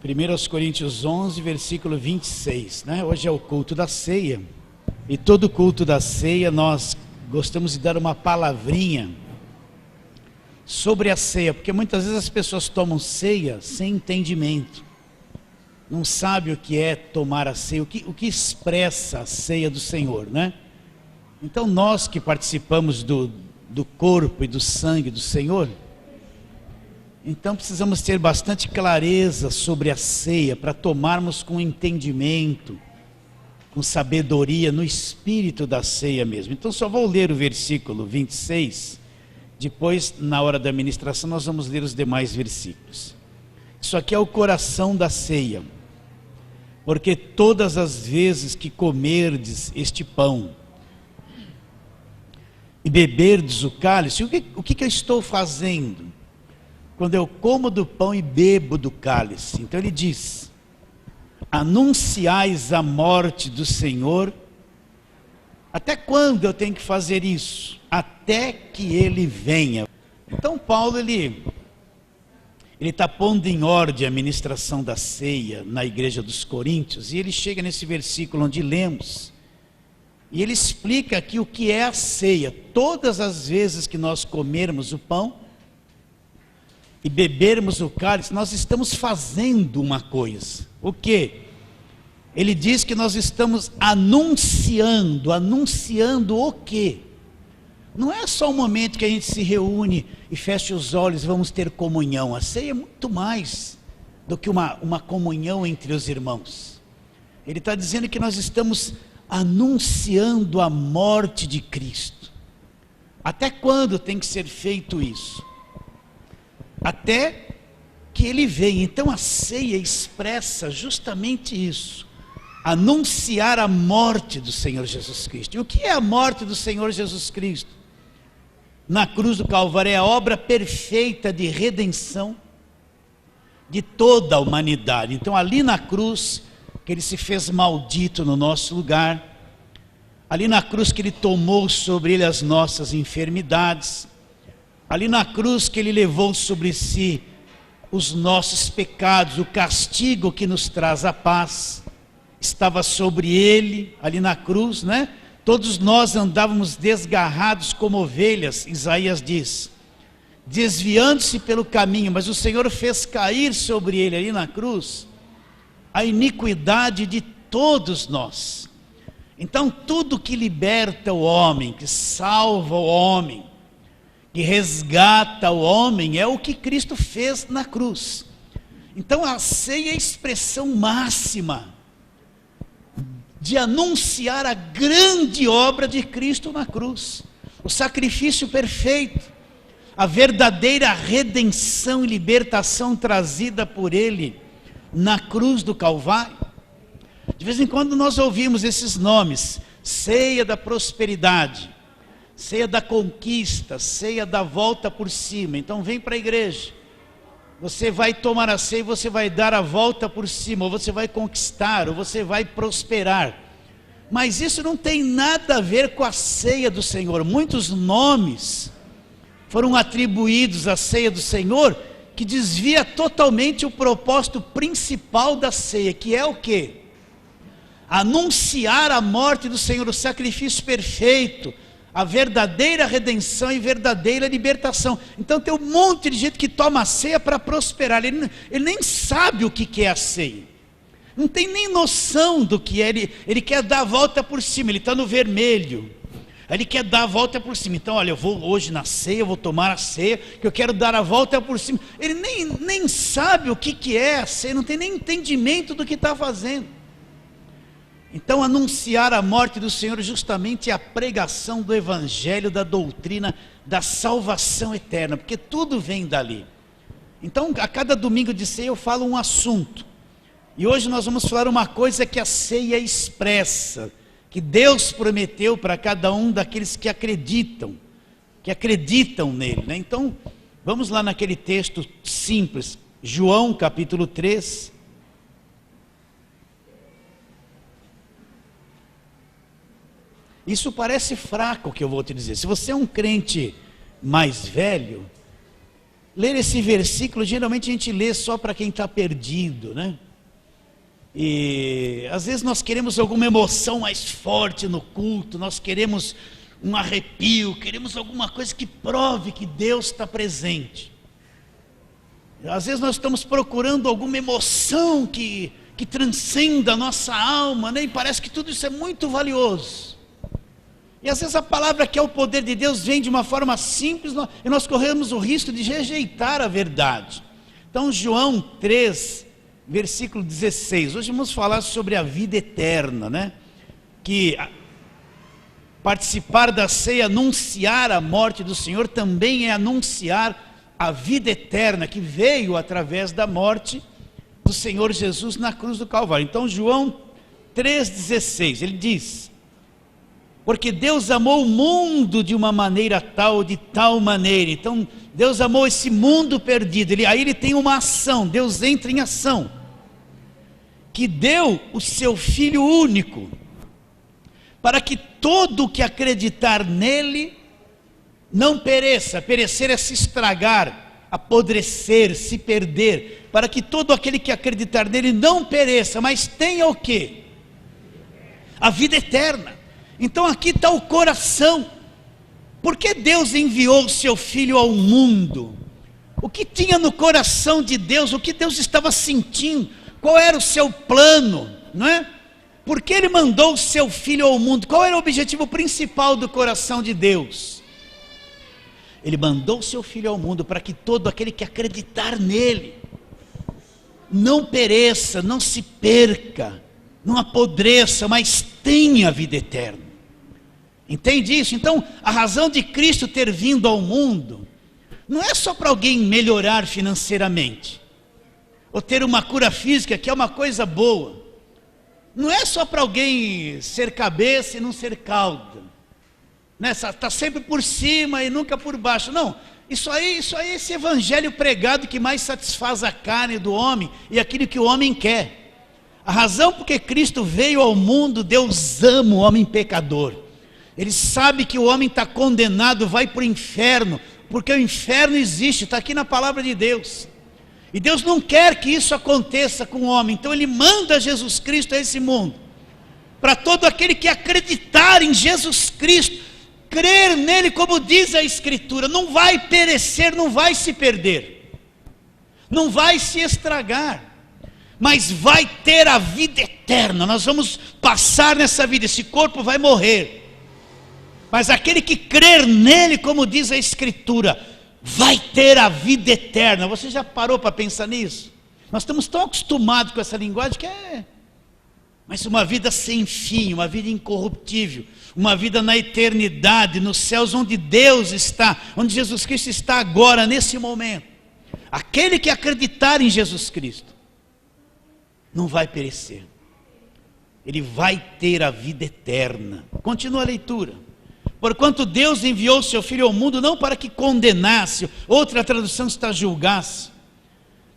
1 Coríntios 11, versículo 26, né? Hoje é o culto da ceia, e todo culto da ceia nós gostamos de dar uma palavrinha sobre a ceia, porque muitas vezes as pessoas tomam ceia sem entendimento, não sabem o que é tomar a ceia, o que expressa a ceia do Senhor, né? Então nós que participamos do corpo e do sangue do Senhor, então precisamos ter bastante clareza sobre a ceia, para tomarmos com entendimento, com sabedoria, no espírito da ceia mesmo. Então só vou ler o versículo 26, depois na hora da ministração nós vamos ler os demais versículos. Isso aqui é o coração da ceia, porque todas as vezes que comerdes este pão e beberdes o cálice, o que eu estou fazendo? Quando eu como do pão e bebo do cálice, então ele diz: anunciais a morte do Senhor. Até quando eu tenho que fazer isso? Até que ele venha. Então Paulo, ele está pondo em ordem a ministração da ceia na igreja dos Coríntios, e ele chega nesse versículo onde lemos, e ele explica aqui o que é a ceia. Todas as vezes que nós comermos o pão e bebermos o cálice, nós estamos fazendo uma coisa. O quê? Ele diz que nós estamos anunciando o quê? Não é só um momento que a gente se reúne e fecha os olhos e vamos ter comunhão. A ceia é muito mais do que uma comunhão entre os irmãos. Ele está dizendo que nós estamos anunciando a morte de Cristo. Até quando tem que ser feito isso? Até que ele venha. Então a ceia expressa justamente isso: anunciar a morte do Senhor Jesus Cristo. E o que é a morte do Senhor Jesus Cristo? Na cruz do Calvário é a obra perfeita de redenção de toda a humanidade. Então ali na cruz que ele se fez maldito no nosso lugar, ali na cruz que ele tomou sobre ele as nossas enfermidades, ali na cruz que ele levou sobre si os nossos pecados, o castigo que nos traz a paz, estava sobre ele, ali na cruz, né? Todos nós andávamos desgarrados como ovelhas, Isaías diz, desviando-se pelo caminho, mas o Senhor fez cair sobre ele ali na cruz a iniquidade de todos nós. Então tudo que liberta o homem, que salva o homem, que resgata o homem, é o que Cristo fez na cruz. Então a ceia é a expressão máxima de anunciar a grande obra de Cristo na cruz, o sacrifício perfeito, a verdadeira redenção e libertação trazida por ele na cruz do Calvário. De vez em quando nós ouvimos esses nomes: ceia da prosperidade, ceia da conquista, ceia da volta por cima. Então vem para a igreja, você vai tomar a ceia e você vai dar a volta por cima, ou você vai conquistar, ou você vai prosperar. Mas isso não tem nada a ver com a ceia do Senhor. Muitos nomes foram atribuídos à ceia do Senhor que desvia totalmente o propósito principal da ceia, que é o quê? Anunciar a morte do Senhor, o sacrifício perfeito, a verdadeira redenção e verdadeira libertação. Então tem um monte de gente que toma a ceia para prosperar. Ele nem sabe o que é a ceia, não tem nem noção do que é. Ele quer dar a volta por cima, ele está no vermelho, ele quer dar a volta por cima. Então olha, eu vou hoje na ceia, eu vou tomar a ceia, que eu quero dar a volta por cima. Ele nem sabe o que é a ceia, não tem nem entendimento do que está fazendo. Então anunciar a morte do Senhor justamente é a pregação do evangelho, da doutrina da salvação eterna, porque tudo vem dali. Então a cada domingo de ceia eu falo um assunto, e hoje nós vamos falar uma coisa que a ceia expressa, que Deus prometeu para cada um daqueles que acreditam nele, né? Então vamos lá naquele texto simples, João capítulo 3, Isso parece fraco o que eu vou te dizer. Se você é um crente mais velho, ler esse versículo, geralmente a gente lê só para quem está perdido, né? E às vezes nós queremos alguma emoção mais forte no culto, nós queremos um arrepio, queremos alguma coisa que prove que Deus está presente. Às vezes nós estamos procurando alguma emoção que transcenda a nossa alma, né? E parece que tudo isso é muito valioso. E às vezes a palavra que é o poder de Deus vem de uma forma simples, e nós corremos o risco de rejeitar a verdade. Então João 3, versículo 16, hoje vamos falar sobre a vida eterna, né? Que participar da ceia, anunciar a morte do Senhor, também é anunciar a vida eterna, que veio através da morte do Senhor Jesus na cruz do Calvário. Então João 3,16, ele diz: porque Deus amou o mundo de uma maneira tal, de tal maneira. Então Deus amou esse mundo perdido, aí ele tem uma ação, Deus entra em ação, que deu o seu Filho único, para que todo o que acreditar nele não pereça. Perecer é se estragar, apodrecer, se perder, para que todo aquele que acreditar nele não pereça, mas tenha o quê? A vida eterna. Então aqui está o coração. Por que Deus enviou o seu Filho ao mundo? O que tinha no coração de Deus? O que Deus estava sentindo? Qual era o seu plano, não é? Por que Ele mandou o seu Filho ao mundo? Qual era o objetivo principal do coração de Deus? Ele mandou o seu Filho ao mundo para que todo aquele que acreditar nele não pereça, não se perca, não apodreça, mas tenha a vida eterna. Entende isso? Então a razão de Cristo ter vindo ao mundo não é só para alguém melhorar financeiramente, ou ter uma cura física, que é uma coisa boa. Não é só para alguém ser cabeça e não ser cauda, né? Está sempre por cima e nunca por baixo. Não, isso aí é esse evangelho pregado que mais satisfaz a carne do homem e aquilo que o homem quer. A razão porque Cristo veio ao mundo: Deus ama o homem pecador. Ele sabe que o homem está condenado, vai para o inferno, porque o inferno existe, está aqui na palavra de Deus. E Deus não quer que isso aconteça com o homem, então Ele manda Jesus Cristo a esse mundo, para todo aquele que acreditar em Jesus Cristo, crer nele, como diz a Escritura, não vai perecer, não vai se perder, não vai se estragar, mas vai ter a vida eterna. Nós vamos passar nessa vida, esse corpo vai morrer, mas aquele que crer nele, como diz a Escritura, vai ter a vida eterna. Você já parou para pensar nisso? Nós estamos tão acostumados com essa linguagem que mas uma vida sem fim, uma vida incorruptível, uma vida na eternidade, nos céus, onde Deus está, onde Jesus Cristo está agora, nesse momento. Aquele que acreditar em Jesus Cristo não vai perecer, ele vai ter a vida eterna. Continua a leitura. Porquanto Deus enviou o seu Filho ao mundo, não para que condenasse, outra tradução está julgasse,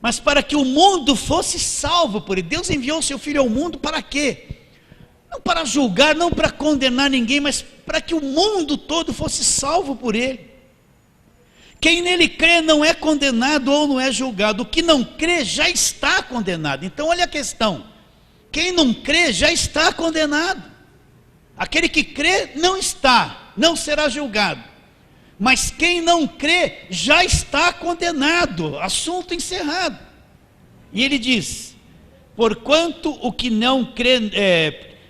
mas para que o mundo fosse salvo por ele. Deus enviou o seu Filho ao mundo para quê? Não para julgar, não para condenar ninguém, mas para que o mundo todo fosse salvo por ele. Quem nele crê não é condenado ou não é julgado. O que não crê já está condenado. Então olha a questão: quem não crê já está condenado. Aquele que crê não será julgado. Mas quem não crê já está condenado. Assunto encerrado. E ele diz: porquanto o que não crê,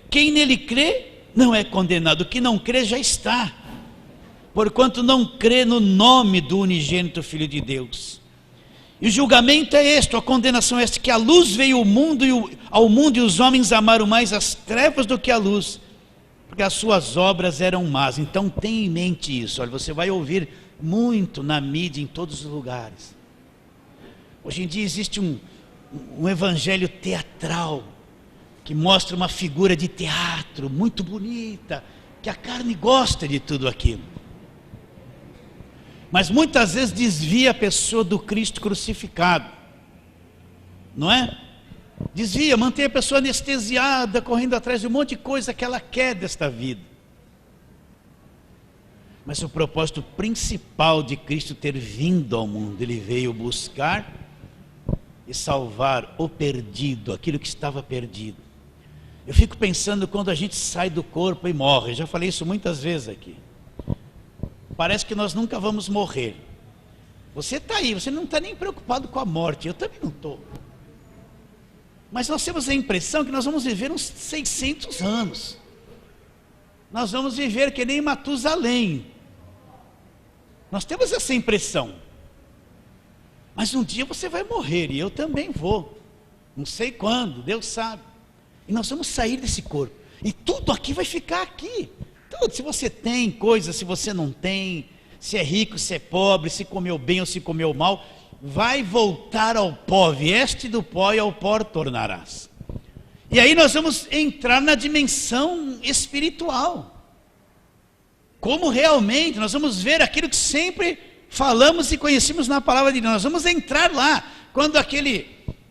quem nele crê não é condenado. O que não crê já está, porquanto não crê no nome do unigênito Filho de Deus. E o julgamento é este, a condenação é esta, que a luz veio ao mundo e os homens amaram mais as trevas do que a luz, porque as suas obras eram más. Então tenha em mente isso. Olha, você vai ouvir muito na mídia, em todos os lugares. Hoje em dia existe um evangelho teatral, que mostra uma figura de teatro muito bonita, que a carne gosta de tudo aquilo, mas muitas vezes desvia a pessoa do Cristo crucificado, não é? Desvia, mantém a pessoa anestesiada, correndo atrás de um monte de coisa que ela quer desta vida. Mas o propósito principal de Cristo ter vindo ao mundo, ele veio buscar e salvar o perdido, aquilo que estava perdido. Eu fico pensando quando a gente sai do corpo e morre, já falei isso muitas vezes aqui. Parece que nós nunca vamos morrer. Você está aí, você não está nem preocupado com a morte, eu também não estou. Mas nós temos a impressão que nós vamos viver uns 600 anos. Nós vamos viver que nem Matusalém. Nós temos essa impressão. Mas um dia você vai morrer, e eu também vou. Não sei quando, Deus sabe. E nós vamos sair desse corpo. E tudo aqui vai ficar aqui. Tudo, se você tem coisa, se você não tem, se é rico, se é pobre, se comeu bem ou se comeu mal, vai voltar ao pó, vieste do pó e ao pó tornarás. E aí nós vamos entrar na dimensão espiritual. Como realmente, nós vamos ver aquilo que sempre falamos e conhecemos na palavra de Deus. Nós vamos entrar lá. Quando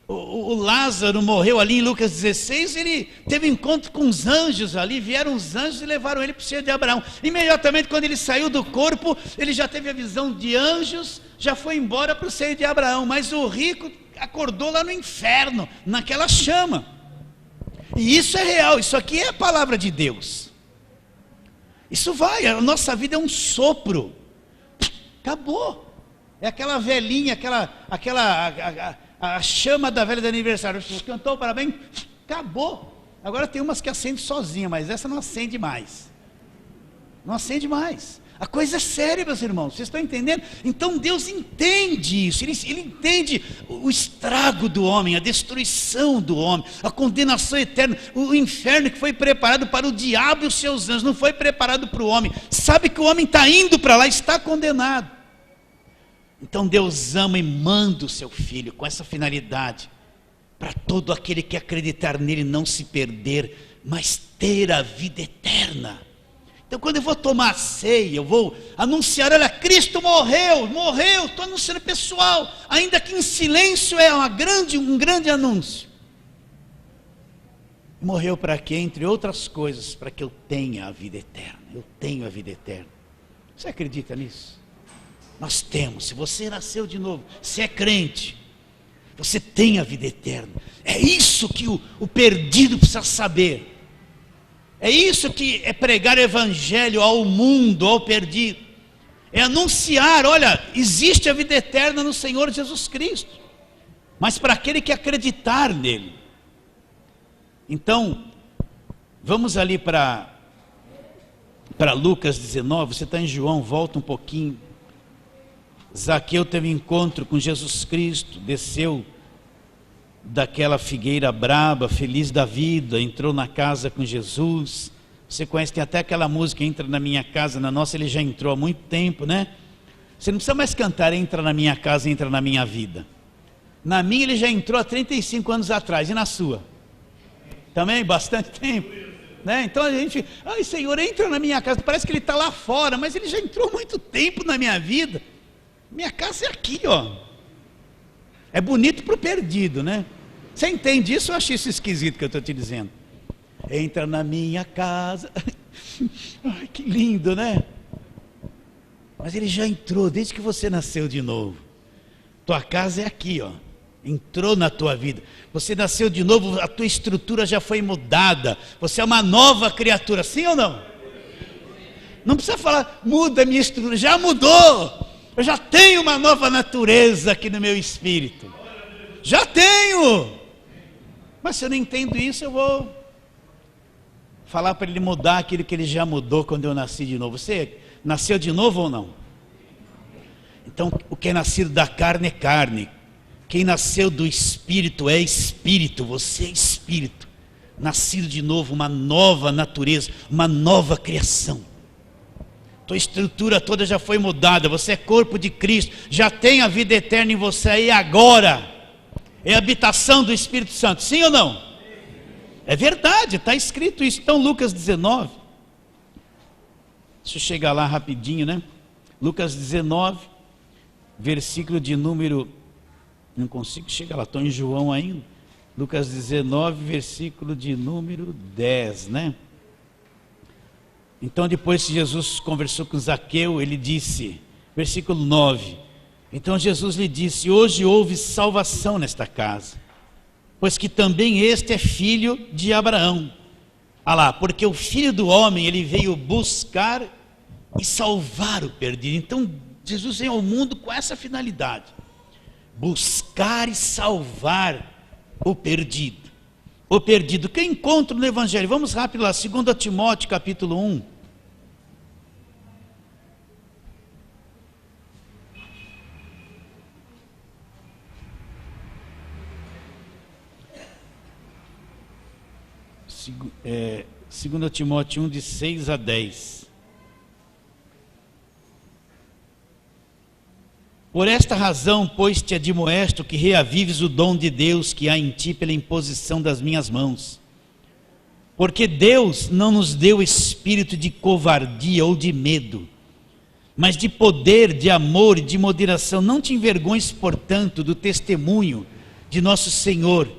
o Lázaro morreu ali em Lucas 16, ele teve encontro com os anjos ali, vieram os anjos e levaram ele para o seio de Abraão. Imediatamente quando ele saiu do corpo, ele já teve a visão de anjos, já foi embora para o seio de Abraão, mas o rico acordou lá no inferno, naquela chama. E isso é real, isso aqui é a palavra de Deus. Isso vai, a nossa vida é um sopro, acabou. É aquela velhinha, a chama da velha de aniversário, cantou o parabéns, acabou. Agora tem umas que acende sozinha, mas essa não acende mais. Não acende mais. A coisa é séria, meus irmãos, vocês estão entendendo? Então Deus entende isso, Ele entende o estrago do homem, a destruição do homem, a condenação eterna, o inferno que foi preparado para o diabo e os seus anjos, não foi preparado para o homem. Sabe que o homem está indo para lá, está condenado. Então Deus ama e manda o seu Filho com essa finalidade, para todo aquele que acreditar nele não se perder, mas ter a vida eterna. Então quando eu vou tomar a ceia, eu vou anunciar, olha, Cristo morreu, estou anunciando pessoal, ainda que em silêncio é um grande anúncio. Morreu para quê? Entre outras coisas, para que eu tenha a vida eterna. Eu tenho a vida eterna. Você acredita nisso? Nós temos. Se você nasceu de novo, se é crente, você tem a vida eterna. É isso que o perdido precisa saber. É isso que é pregar o evangelho ao mundo, ao perdido. É anunciar, olha, existe a vida eterna no Senhor Jesus Cristo. Mas para aquele que acreditar nele. Então, vamos ali para Lucas 19, você está em João, volta um pouquinho. Zaqueu teve encontro com Jesus Cristo, desceu daquela figueira braba, feliz da vida, entrou na casa com Jesus. Você conhece, tem até aquela música, entra na minha casa, na nossa ele já entrou há muito tempo, né? Você não precisa mais cantar, entra na minha casa, entra na minha vida. Na minha ele já entrou há 35 anos atrás, e na sua? Também, bastante tempo, né? Então a gente, ai Senhor, entra na minha casa, parece que ele está lá fora, mas ele já entrou há muito tempo na minha vida. Minha casa é aqui, ó. É bonito para o perdido, né? Você entende isso? Eu achei isso esquisito que eu estou te dizendo. Entra na minha casa. Ai, que lindo, né? Mas ele já entrou desde que você nasceu de novo. Tua casa é aqui, ó. Entrou na tua vida. Você nasceu de novo, a tua estrutura já foi mudada. Você é uma nova criatura, sim ou não? Não precisa falar, muda a minha estrutura, já mudou. Eu já tenho uma nova natureza aqui no meu espírito. Já tenho. Mas se eu não entendo isso, eu vou falar para ele mudar aquilo que ele já mudou quando eu nasci de novo. Você nasceu de novo ou não? Então, o que é nascido da carne é carne. Quem nasceu do espírito é espírito. Você é espírito. Nascido de novo, uma nova natureza, uma nova criação. Tua estrutura toda já foi mudada, você é corpo de Cristo, já tem a vida eterna em você, e agora é a habitação do Espírito Santo, sim ou não? É verdade, está escrito isso. Então Lucas 19, deixa eu chegar lá rapidinho, né? Lucas 19, versículo de número, não consigo chegar lá, estou em João ainda. Lucas 19, versículo de número 10, né? Então depois que Jesus conversou com Zaqueu, ele disse, versículo 9, então Jesus lhe disse, hoje houve salvação nesta casa, pois que também este é filho de Abraão. Ah lá, porque o Filho do Homem, ele veio buscar e salvar o perdido. Então Jesus veio ao mundo com essa finalidade, buscar e salvar o perdido. O perdido, que eu encontro no Evangelho, vamos rápido lá, 2 Timóteo capítulo 1. Segundo Timóteo 1, de 6 a 10. Por esta razão, pois, te admoesto que reavives o dom de Deus que há em ti pela imposição das minhas mãos. Porque Deus não nos deu espírito de covardia ou de medo, mas de poder, de amor e de moderação. Não te envergonhes, portanto, do testemunho de nosso Senhor,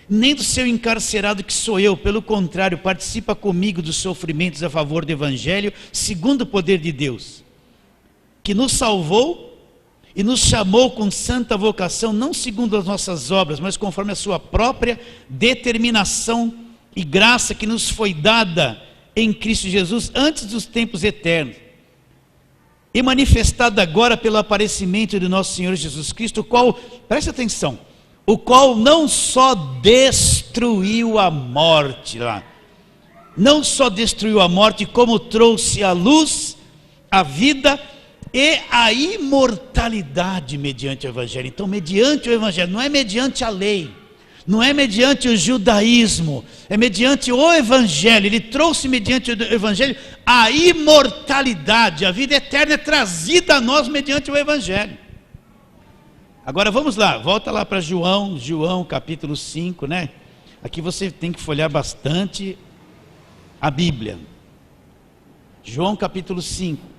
nem do seu encarcerado que sou eu. Pelo contrário, participa comigo dos sofrimentos a favor do Evangelho, segundo o poder de Deus, que nos salvou e nos chamou com santa vocação, não segundo as nossas obras, mas conforme a sua própria determinação e graça que nos foi dada em Cristo Jesus antes dos tempos eternos, e manifestada agora pelo aparecimento de nosso Senhor Jesus Cristo, o qual, preste atenção, o qual não só destruiu a morte lá, não só destruiu a morte, como trouxe à luz a vida e a imortalidade mediante o Evangelho. Então, mediante o Evangelho, não é mediante a lei, não é mediante o judaísmo, é mediante o Evangelho. Ele trouxe mediante o Evangelho a imortalidade, a vida eterna é trazida a nós mediante o Evangelho. Agora vamos lá, volta lá para João capítulo 5, né? Aqui você tem que folhear bastante a Bíblia. João capítulo 5.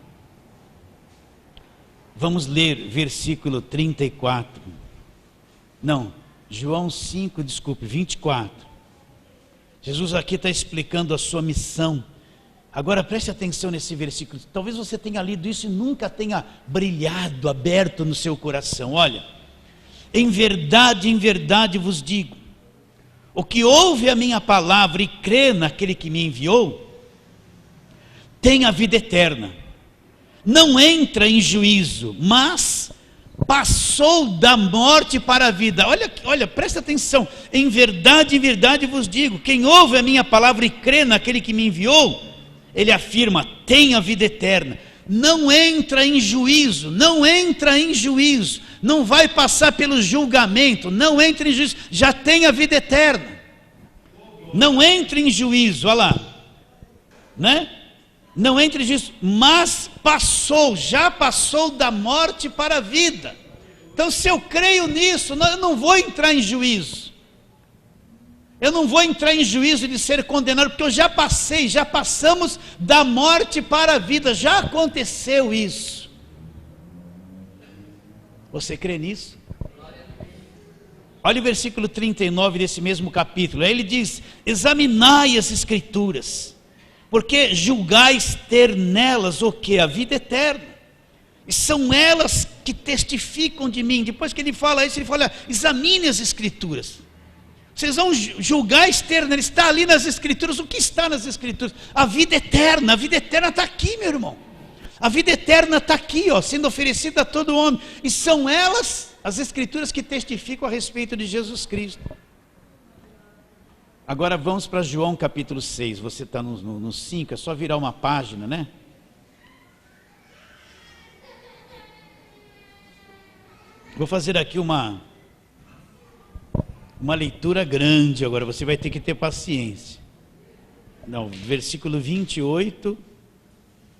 Vamos ler versículo 34. Não, João 5, desculpe, 24. Jesus aqui está explicando a sua missão. Agora preste atenção nesse versículo. Talvez você tenha lido isso e nunca tenha brilhado, aberto no seu coração. Olha, em verdade vos digo, o que ouve a minha palavra e crê naquele que me enviou, tem a vida eterna. Não entra em juízo, mas passou da morte para a vida. Olha, presta atenção. Em verdade vos digo, quem ouve a minha palavra e crê naquele que me enviou, ele afirma, tem a vida eterna. Não entra em juízo, não vai passar pelo julgamento, não entra em juízo, já tem a vida eterna. Não entra em juízo, olha lá, né? Não entre juízo, mas já passou da morte para a vida. Então, se eu creio nisso, eu não vou entrar em juízo. Eu não vou entrar em juízo de ser condenado, porque eu já passamos da morte para a vida, já aconteceu isso. Você crê nisso? Olha o versículo 39 desse mesmo capítulo. Aí ele diz, examinai as Escrituras, porque julgais ter nelas o que? A vida eterna. E são elas que testificam de mim. Depois que ele fala isso, ele fala, examine as Escrituras. Vocês vão julgar externa, ele está ali nas Escrituras. O que está nas Escrituras? A vida eterna está aqui, meu irmão. A vida eterna está aqui, ó, sendo oferecida a todo homem. E são elas, as Escrituras, que testificam a respeito de Jesus Cristo. Agora vamos para João capítulo 6, você está no 5, é só virar uma página, né? Vou fazer aqui uma leitura grande agora, você vai ter que ter paciência. Não, versículo 28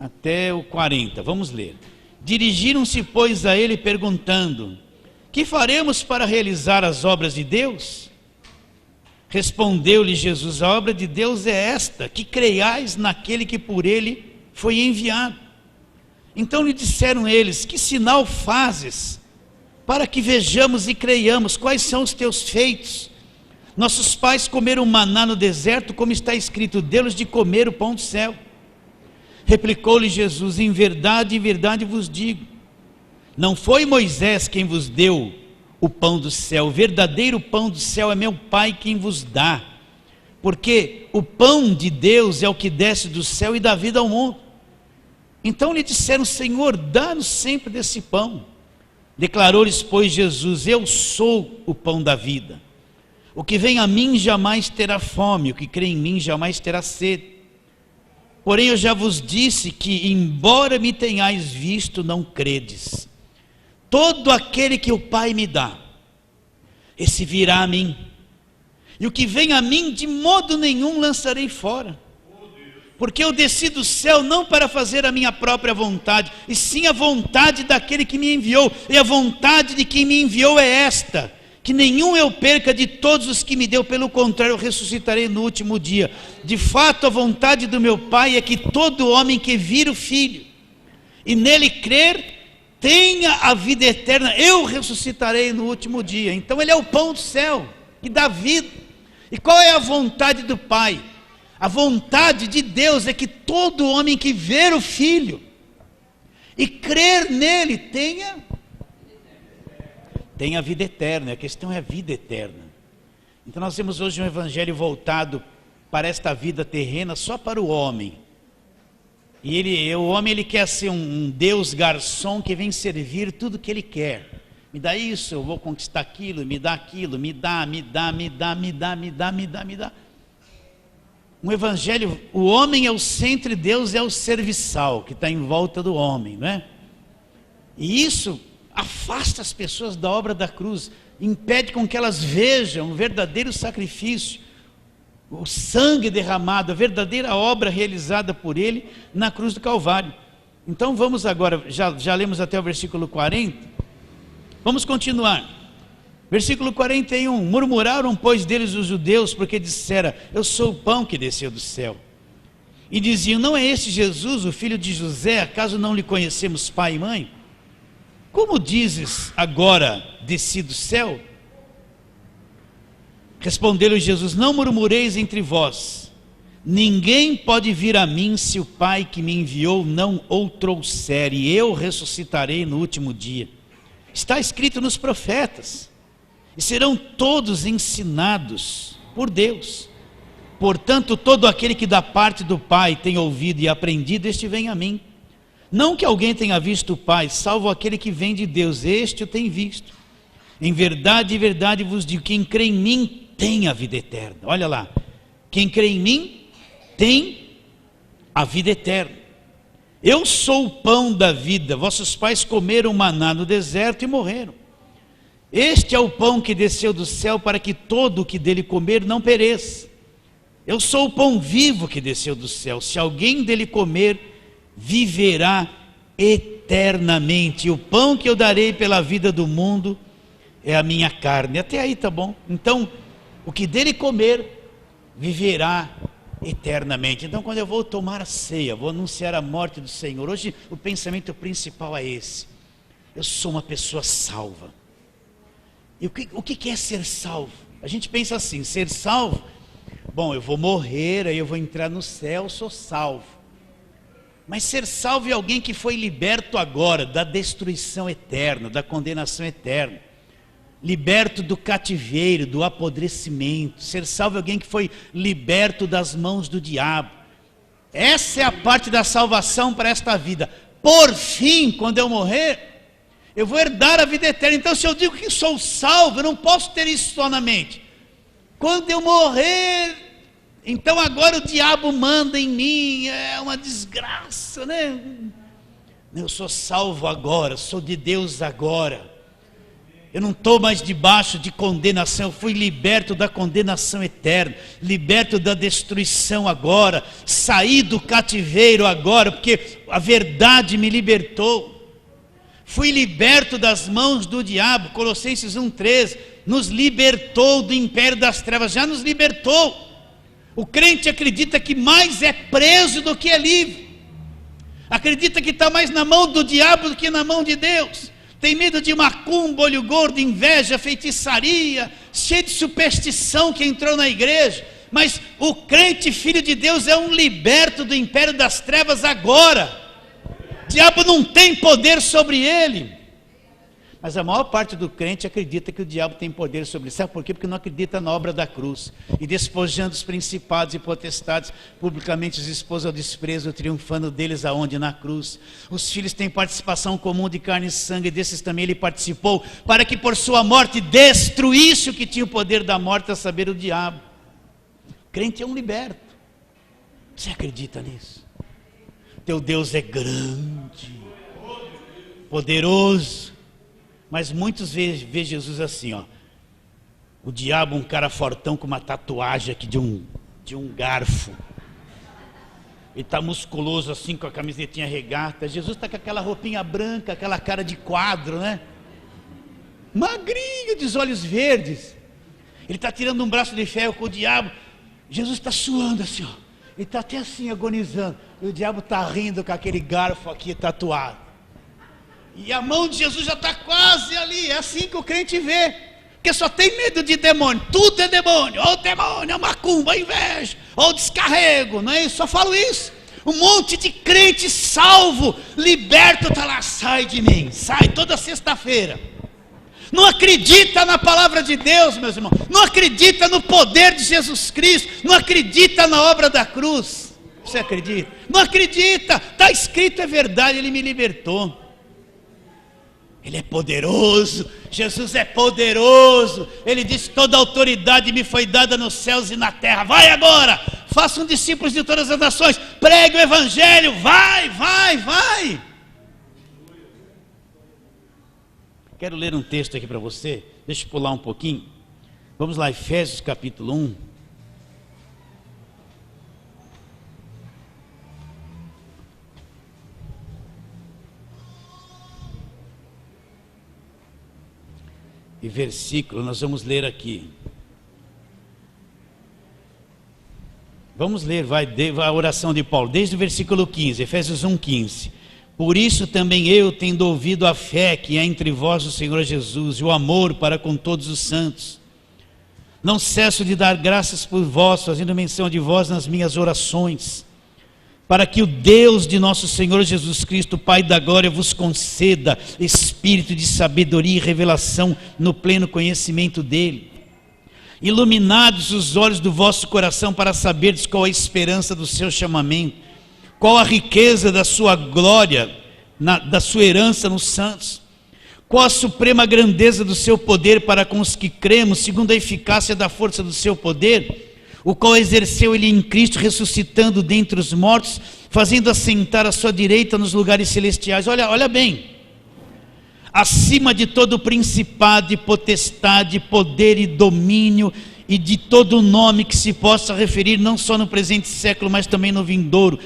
até o 40, vamos ler. Dirigiram-se, pois, a ele perguntando, que faremos para realizar as obras de Deus? Respondeu-lhe Jesus, a obra de Deus é esta, que creiais naquele que por ele foi enviado. Então lhe disseram eles, que sinal fazes, para que vejamos e creiamos? Quais são os teus feitos? Nossos pais comeram maná no deserto, como está escrito, deu-lhes de comer o pão do céu. Replicou-lhe Jesus: em verdade vos digo, não foi Moisés quem vos deu o pão do céu, o verdadeiro pão do céu é meu Pai quem vos dá, porque o pão de Deus é o que desce do céu e dá vida ao mundo. Então lhe disseram: Senhor, dá-nos sempre desse pão. Declarou-lhes, pois, Jesus: eu sou o pão da vida. O que vem a mim jamais terá fome, o que crê em mim jamais terá sede. Porém eu já vos disse que, embora me tenhais visto, não credes. Todo aquele que o Pai me dá, esse virá a mim. E o que vem a mim, de modo nenhum lançarei fora. Porque eu desci do céu não para fazer a minha própria vontade, e sim a vontade daquele que me enviou. E a vontade de quem me enviou é esta: que nenhum eu perca de todos os que me deu, pelo contrário, eu ressuscitarei no último dia. De fato, a vontade do meu Pai é que todo homem que vir o Filho, e nele crer, tenha a vida eterna. Eu ressuscitarei no último dia. Então ele é o pão do céu, que dá vida. E qual é a vontade do Pai? A vontade de Deus é que todo homem que ver o Filho e crer nele tenha a vida eterna. A questão é a vida eterna. Então nós temos hoje um evangelho voltado para esta vida terrena, só para o homem. E o homem ele quer ser um Deus garçom que vem servir tudo que ele quer. Me dá isso, eu vou conquistar aquilo, me dá aquilo, me dá. Um evangelho, o homem é o centro e Deus é o serviçal que está em volta do homem, não é? E isso afasta as pessoas da obra da cruz, impede com que elas vejam o verdadeiro sacrifício, o sangue derramado, a verdadeira obra realizada por ele na cruz do Calvário. Então vamos agora, já lemos até o versículo 40, vamos continuar. Versículo 41, murmuraram pois deles os judeus, porque dissera: eu sou o pão que desceu do céu. E diziam: não é este Jesus, o filho de José? Acaso não lhe conhecemos pai e mãe? Como dizes agora, desci do céu? Respondeu-lhe Jesus: não murmureis entre vós. Ninguém pode vir a mim se o Pai que me enviou não o trouxer, e eu ressuscitarei no último dia. Está escrito nos profetas, e serão todos ensinados por Deus. Portanto, todo aquele que da parte do Pai tem ouvido e aprendido, este vem a mim. Não que alguém tenha visto o Pai, salvo aquele que vem de Deus, este o tem visto. Em verdade vos digo, quem crê em mim tem a vida eterna. Olha lá, quem crê em mim tem a vida eterna. Eu sou o pão da vida. Vossos pais comeram maná no deserto e morreram. Este é o pão que desceu do céu, para que todo o que dele comer não pereça. Eu sou o pão vivo que desceu do céu. Se alguém dele comer, viverá eternamente. O pão que eu darei pela vida do mundo é a minha carne. Até aí tá bom. Então, o que dele comer, viverá eternamente. Então, quando eu vou tomar a ceia, vou anunciar a morte do Senhor. Hoje o pensamento principal é esse: eu sou uma pessoa salva. E o que é ser salvo? A gente pensa assim: ser salvo, bom, eu vou morrer, aí eu vou entrar no céu, sou salvo. Mas ser salvo é alguém que foi liberto agora da destruição eterna, da condenação eterna, liberto do cativeiro, do apodrecimento. Ser salvo é alguém que foi liberto das mãos do diabo. Essa é a parte da salvação para esta vida. Por fim, quando eu morrer, eu vou herdar a vida eterna. Então, se eu digo que sou salvo, eu não posso ter isso só na mente. Quando eu morrer, então agora o diabo manda em mim, é uma desgraça, né? Eu sou salvo agora, sou de Deus agora. Eu não estou mais debaixo de condenação, eu fui liberto da condenação eterna, liberto da destruição agora, saí do cativeiro agora, porque a verdade me libertou. Fui liberto das mãos do diabo. Colossenses 1,13, nos libertou do império das trevas, já nos libertou. O crente acredita que mais é preso do que é livre, acredita que está mais na mão do diabo do que na mão de Deus, tem medo de macumba, olho gordo, inveja, feitiçaria, cheio de superstição que entrou na igreja, Mas o crente filho de Deus é um liberto do império das trevas agora. O diabo não tem poder sobre ele. Mas a maior parte do crente acredita que o diabo tem poder sobre ele. Sabe por quê? Porque não acredita na obra da cruz. E despojando os principados e potestades, publicamente os expôs ao desprezo, triunfando deles aonde? Na cruz. Os filhos têm participação comum de carne e sangue, desses também ele participou, para que por sua morte destruísse o que tinha o poder da morte, a saber, o diabo. O crente é um liberto. Você acredita nisso? Teu Deus é grande, poderoso. Mas muitos vê Jesus assim, ó. O diabo, um cara fortão com uma tatuagem aqui de um garfo. Ele está musculoso assim, com a camisetinha regata. Jesus está com aquela roupinha branca, aquela cara de quadro, né? Magrinho, de olhos verdes. Ele está tirando um braço de ferro com o diabo. Jesus está suando assim, ó. Ele está até assim, agonizando. E o diabo está rindo com aquele garfo aqui tatuado. E a mão de Jesus já está quase ali. É assim que o crente vê. Porque só tem medo de demônio. Tudo é demônio. Ou demônio, ou macumba, ou inveja, ou descarrego. Não é isso? Só falo isso. Um monte de crente salvo, liberto, está lá. Sai de mim. Sai toda sexta-feira. Não acredita na palavra de Deus, meus irmãos. Não acredita no poder de Jesus Cristo. Não acredita na obra da cruz. Você acredita? Não acredita. Está escrito, é verdade. Ele me libertou. Ele é poderoso, Jesus é poderoso. Ele disse: toda autoridade me foi dada nos céus e na terra. Vai agora, façam discípulos de todas as nações, pregue o evangelho, vai. Quero ler um texto aqui para você, deixa eu pular um pouquinho. Vamos lá, Efésios capítulo 1. E versículo, nós vamos ler aqui. Vamos ler, a oração de Paulo, desde o versículo 15, Efésios 1,15. Por isso também eu, tendo ouvido a fé que há entre vós o Senhor Jesus, e o amor para com todos os santos, não cesso de dar graças por vós, fazendo menção de vós nas minhas orações, para que o Deus de nosso Senhor Jesus Cristo, Pai da glória, vos conceda espírito de sabedoria e revelação no pleno conhecimento dele. Iluminados os olhos do vosso coração para saberdes qual a esperança do seu chamamento, qual a riqueza da sua glória, da sua herança nos santos, qual a suprema grandeza do seu poder para com os que cremos, segundo a eficácia da força do seu poder, o qual exerceu ele em Cristo, ressuscitando dentre os mortos, fazendo assentar à sua direita nos lugares celestiais. Olha bem, acima de todo principado e potestade, poder e domínio, e de todo nome que se possa referir, não só no presente século, mas também no vindouro,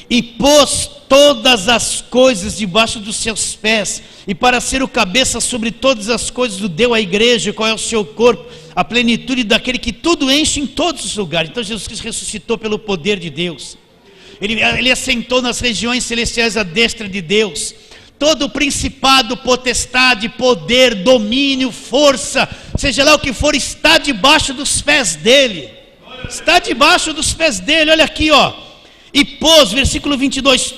e pôs todas as coisas debaixo dos seus pés, e para ser o cabeça sobre todas as coisas, o deu à igreja, qual é o seu corpo, a plenitude daquele que tudo enche em todos os lugares. Então Jesus Cristo ressuscitou pelo poder de Deus. Ele assentou nas regiões celestiais à destra de Deus. Todo principado, potestade, poder, domínio, força, seja lá o que for, está debaixo dos pés dele. Está debaixo dos pés dele. Olha aqui, ó. E pôs, versículo 22,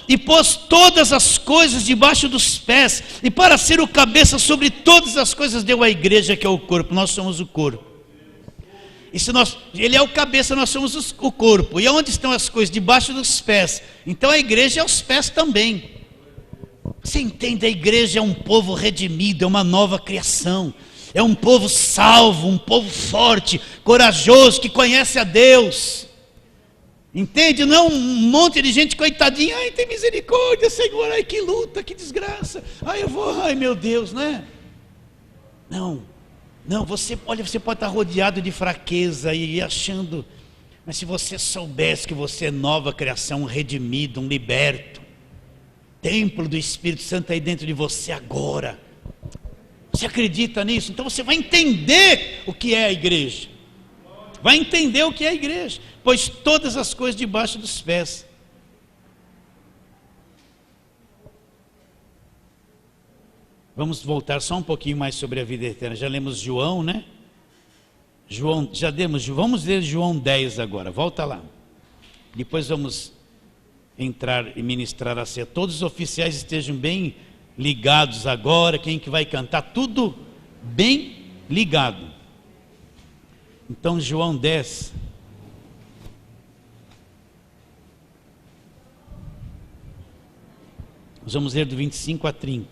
e pôs todas as coisas debaixo dos pés, e para ser o cabeça sobre todas as coisas deu à igreja, que é o corpo. Nós somos o corpo. E se ele é o cabeça, nós somos o corpo. E onde estão as coisas? Debaixo dos pés. Então a igreja é os pés também. Você entende? A igreja é um povo redimido, é uma nova criação, é um povo salvo, um povo forte, corajoso, que conhece a Deus. Entende? Não é um monte de gente coitadinha. Ai, tem misericórdia, Senhor. Ai, que luta, que desgraça. Ai, meu Deus, né? Não, você pode estar rodeado de fraqueza e achando, mas se você soubesse que você é nova criação, um redimido, um liberto, templo do Espírito Santo aí dentro de você agora. Você acredita nisso? Então você vai entender o que é a igreja. Vai entender o que é a igreja. Pois todas as coisas debaixo dos pés. Vamos voltar só um pouquinho mais sobre a vida eterna. Já lemos João, né? João, já demos, vamos ler João 10 agora, volta lá. Depois vamos entrar e ministrar a ceia. Todos os oficiais estejam bem ligados agora, quem que vai cantar, tudo bem ligado. Então João 10. Nós vamos ler do 25 a 30.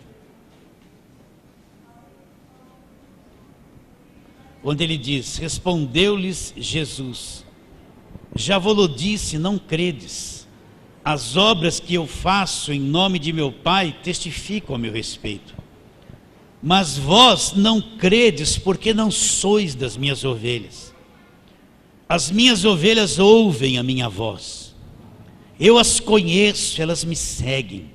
Onde ele diz: respondeu-lhes Jesus: já vos disse, não credes. As obras que eu faço em nome de meu Pai testificam a meu respeito. Mas vós não credes, porque não sois das minhas ovelhas. As minhas ovelhas ouvem a minha voz. Eu as conheço, elas me seguem.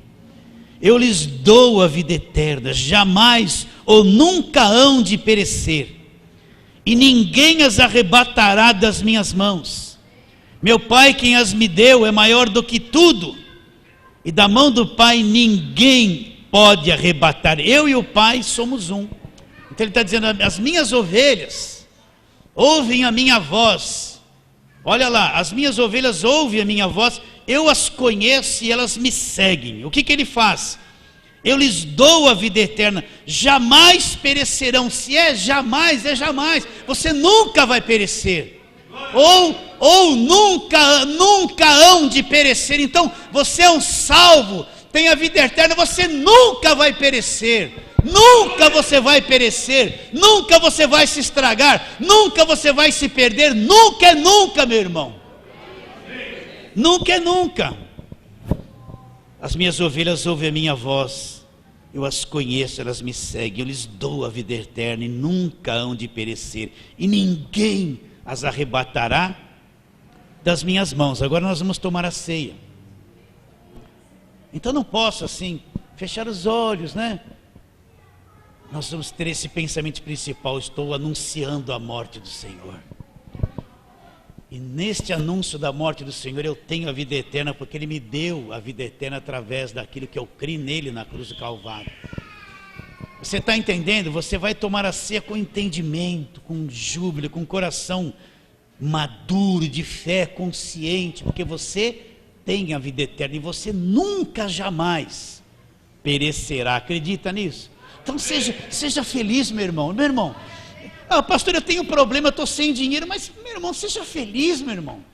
Eu lhes dou a vida eterna, jamais ou nunca hão de perecer, e ninguém as arrebatará das minhas mãos. Meu Pai, quem as me deu, é maior do que tudo, e da mão do Pai ninguém pode arrebatar. Eu e o Pai somos um. Então ele está dizendo: as minhas ovelhas ouvem a minha voz. Olha lá, as minhas ovelhas ouvem a minha voz, eu as conheço e elas me seguem. O que ele faz? Eu lhes dou a vida eterna, jamais perecerão. Se é jamais, é jamais. Você nunca vai perecer, ou nunca hão de perecer. Então você é um salvo, tem a vida eterna, você nunca vai perecer. Nunca você vai perecer, nunca você vai se estragar, nunca você vai se perder, nunca é nunca, meu irmão. Nunca é nunca. As minhas ovelhas ouvem a minha voz, eu as conheço, elas me seguem, eu lhes dou a vida eterna e nunca hão de perecer, e ninguém as arrebatará das minhas mãos. Agora nós vamos tomar a ceia. Então não posso assim fechar os olhos, né? Nós vamos ter esse pensamento principal: estou anunciando a morte do Senhor. E neste anúncio da morte do Senhor eu tenho a vida eterna, porque Ele me deu a vida eterna através daquilo que eu criei nele na cruz do Calvário. Você está entendendo? Você vai tomar a ceia com entendimento, com júbilo, com coração maduro, de fé, consciente, porque você tem a vida eterna e você nunca, jamais perecerá. Acredita nisso? Então seja feliz, meu irmão. Meu irmão, pastor, eu tenho um problema, eu estou sem dinheiro. Mas, meu irmão, seja feliz, meu irmão.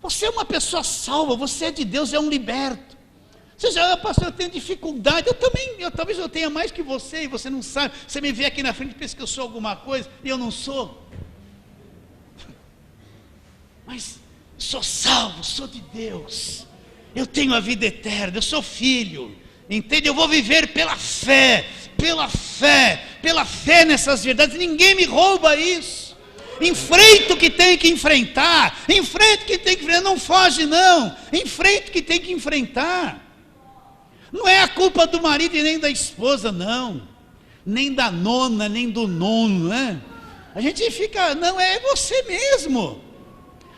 Você é uma pessoa salva, você é de Deus, é um liberto. Seja, pastor, eu tenho dificuldade. Talvez eu tenha mais que você e você não sabe. Você me vê aqui na frente e pensa que eu sou alguma coisa e eu não sou. Mas sou salvo, sou de Deus. Eu tenho a vida eterna, eu sou filho. Entende? Eu vou viver pela fé nessas verdades. Ninguém me rouba isso. Enfrenta o que tem que enfrentar. Não foge não. Enfrenta o que tem que enfrentar. Não é a culpa do marido e nem da esposa, não. Nem da nona, nem do nono, né? A gente fica, não, é você mesmo.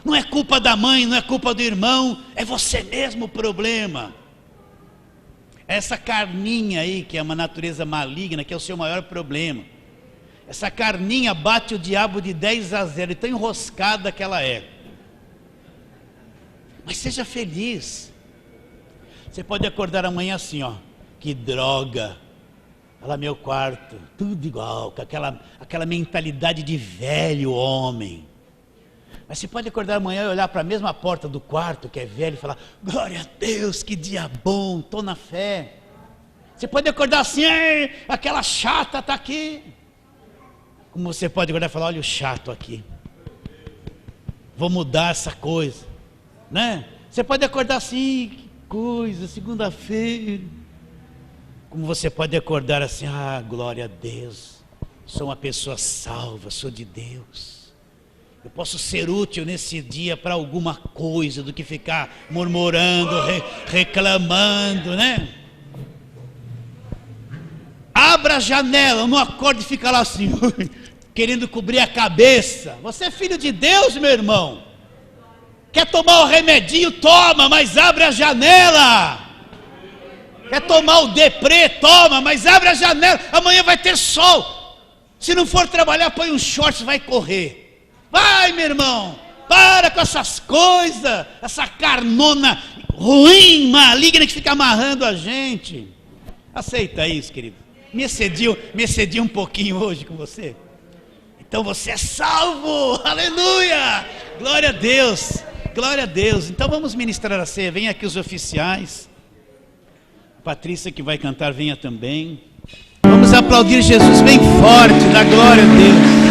Não é culpa da mãe, não é culpa do irmão, é você mesmo o problema. Essa carninha aí, que é uma natureza maligna, que é o seu maior problema. Essa carninha bate o diabo de 10-0, e tão enroscada que ela é. Mas seja feliz. Você pode acordar amanhã assim, ó, que droga. Olha lá meu quarto, tudo igual, com aquela mentalidade de velho homem. Mas você pode acordar amanhã e olhar para a mesma porta do quarto, que é velho, e falar: glória a Deus, que dia bom, estou na fé. Você pode acordar assim: aquela chata está aqui. Como você pode acordar e falar: olha o chato aqui, vou mudar essa coisa, né? Você pode acordar assim: que coisa, segunda-feira. Como você pode acordar assim: ah, glória a Deus, sou uma pessoa salva, sou de Deus. Eu posso ser útil nesse dia para alguma coisa, do que ficar murmurando, reclamando, né? Abra a janela, não acorde e fica lá assim, querendo cobrir a cabeça. Você é filho de Deus, meu irmão. Quer tomar o remedinho? Toma, mas abre a janela. Quer tomar o deprê? Toma, mas abre a janela. Amanhã vai ter sol. Se não for trabalhar, põe um short e vai correr. Vai, meu irmão, para com essas coisas, essa carnona ruim, maligna que fica amarrando a gente. Aceita isso, querido. Me excedi um pouquinho hoje com você. Então você é salvo, aleluia, glória a Deus, glória a Deus. Então vamos ministrar a ceia. Vem aqui os oficiais. Patrícia que vai cantar, venha também. Vamos aplaudir Jesus bem forte, dá glória a Deus.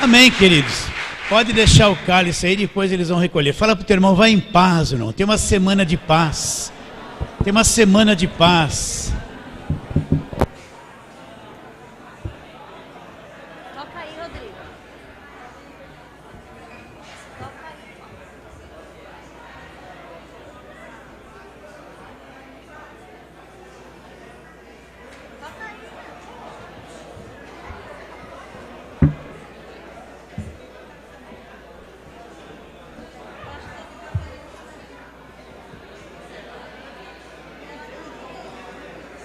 Amém, queridos. Pode deixar o cálice aí, depois eles vão recolher. Fala para o teu irmão, vai em paz, irmão. Tem uma semana de paz. Tem uma semana de paz.